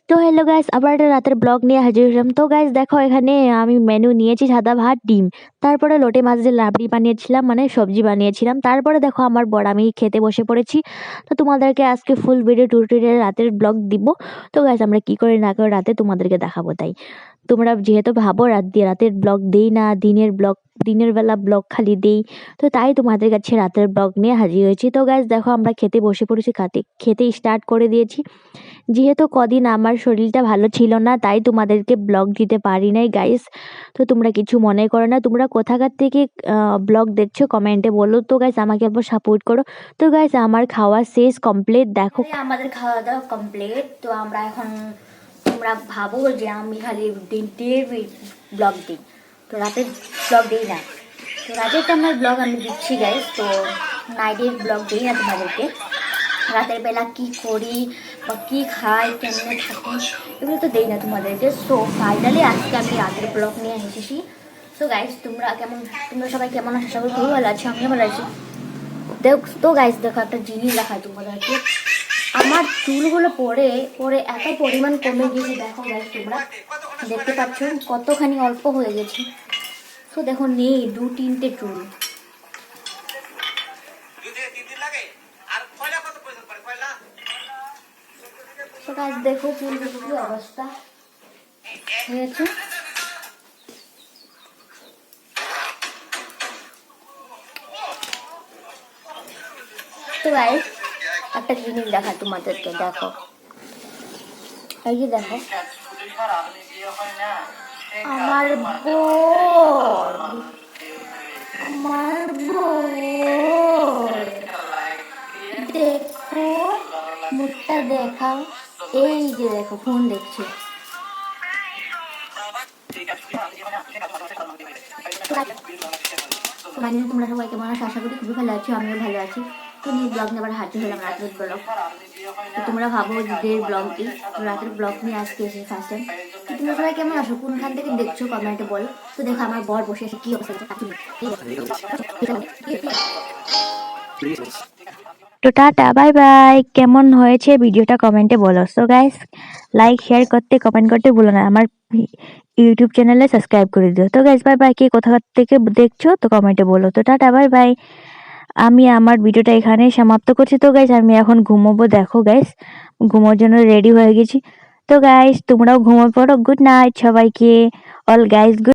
তো hello guys, আবার একটা রাতের ব্লগ নিয়ে হাজির হলাম। তো গাইস দেখো, এখানে আমি মেনু নিয়েছি সাদা ভাত, ডিম, তারপরে লোটে মাছের লাবড়ি বানিয়েছিলাম, মানে সবজি বানিয়েছিলাম। তারপরে দেখো আমার বর, আমি খেতে বসে পড়েছি। তো তোমাদেরকে আজকে ফুল ভিডিও টিউটোরিয়াল রাতের ব্লগ দিব। তো গাইস আমরা কি করে না করে রাতে তোমাদেরকে দেখাবো। তাই তোমরা যেহেতু ভাবো রাতের ব্লগ দেই না, দিনের বেলা ব্লগ খালি দেই, তো তাই তোমাদের কাছে রাতের ব্লগ নিয়ে হাজির হয়েছি। তো গাইস দেখো, আমরা খেতে বসে পড়েছি, খেতে স্টার্ট করে দিয়েছি। যেহেতু কদিন আমার শরীরটা ভালো ছিল না, তাই তোমাদেরকে ব্লগ দিতে পারি নাই গাইস। তো তোমরা কিছু মনে করো না। তোমরা কোথাকার থেকে ব্লগ দেখছো কমেন্টে বলো। তো গাইস আমাকে একবার সাপোর্ট করো। তো গাইস আমার খাওয়া শেষ কমপ্লিট। দেখো আমাদের খাওয়া দাওয়া কমপ্লিট। তো আমরা এখন, তোমরা ভাবো যে আমি খালি দিনের ব্লগ দিই, তো রাতের ব্লগ দিই না। তো রাতের তো আমার ব্লগ আমি দিচ্ছি গাইস। তো নাইটের ব্লগ দিই না তোমাদেরকে। রাতের বেলা কি করি বা কী খাই, কেমনে থাকি, এগুলো তো দেই না তোমাদেরকে। সো ফাইনালি আজকে আমি রাতের ব্লগ নিয়ে এসেছি। সো গাইস তোমরা সবাই কেমন আছো? আশা করি খুবই ভালো আছি, আমিও ভালো আছি। তো গাইস দেখো, একটা জিনিস দেখায় তোমাদেরকে। আমার চুলগুলো পরে পরে এত পরিমাণ কমে গিয়েছে। দেখো গাইস, তোমরা দেখতে পাচ্ছ কতখানি অল্প হয়ে গেছে। তো দেখো, নেই 2-3টে চুল। তো গাইস দেখো চুলগুলো কি অবস্থা হয়েছে। তো গাইস একটা জিনিস দেখা তোমাদেরকে, দেখো এই যে দেখো, আমার বোন, আমার বোন, দেখো মুখটা দেখাও। এই যে দেখো, ফোন দেখছি। তোমরা সবাই কেমন আছো? আশা করি খুবই ভালো আছো, আমিও ভালো আছি। তো নিয়ে ব্লগ নিয়ে আবার হাজির হলাম, রাতের ব্লগ। তো তোমরা ভাবো যে ব্লগ দিই, তো রাতের ব্লগ নিয়ে আজকে এসে ফার্স্ট টাইম। তো তোমরা সবাই কেমন আছো, কোনখান থেকে দেখছো কমেন্টে বলো। তো দেখো আমার বর বসে এসে কি অবস্থা। তো টাটা, বাই বাই। কেমন হয়েছে ভিডিওটা কমেন্টে বলো। সো গাইস লাইক শেয়ার করতে, কমেন্ট করতে ভুলো না। আমার ইউটিউব চ্যানেলে সাবস্ক্রাইব করে দিও। তো গাইস বাই বাই। কে কোথা থেকে দেখছো তো কমেন্টে বলো। তো টাটা, বাই বাই। আমি আমার ভিডিওটা এখানে সমাপ্ত করছি। তো গাইস আমি এখন ঘুমোবো। দেখো গাইস, ঘুমোর জন্য রেডি হয়ে গেছি। তো গাইস তোমরাও ঘুমো পড়ো। গুড নাইট সবাইকে। All guys good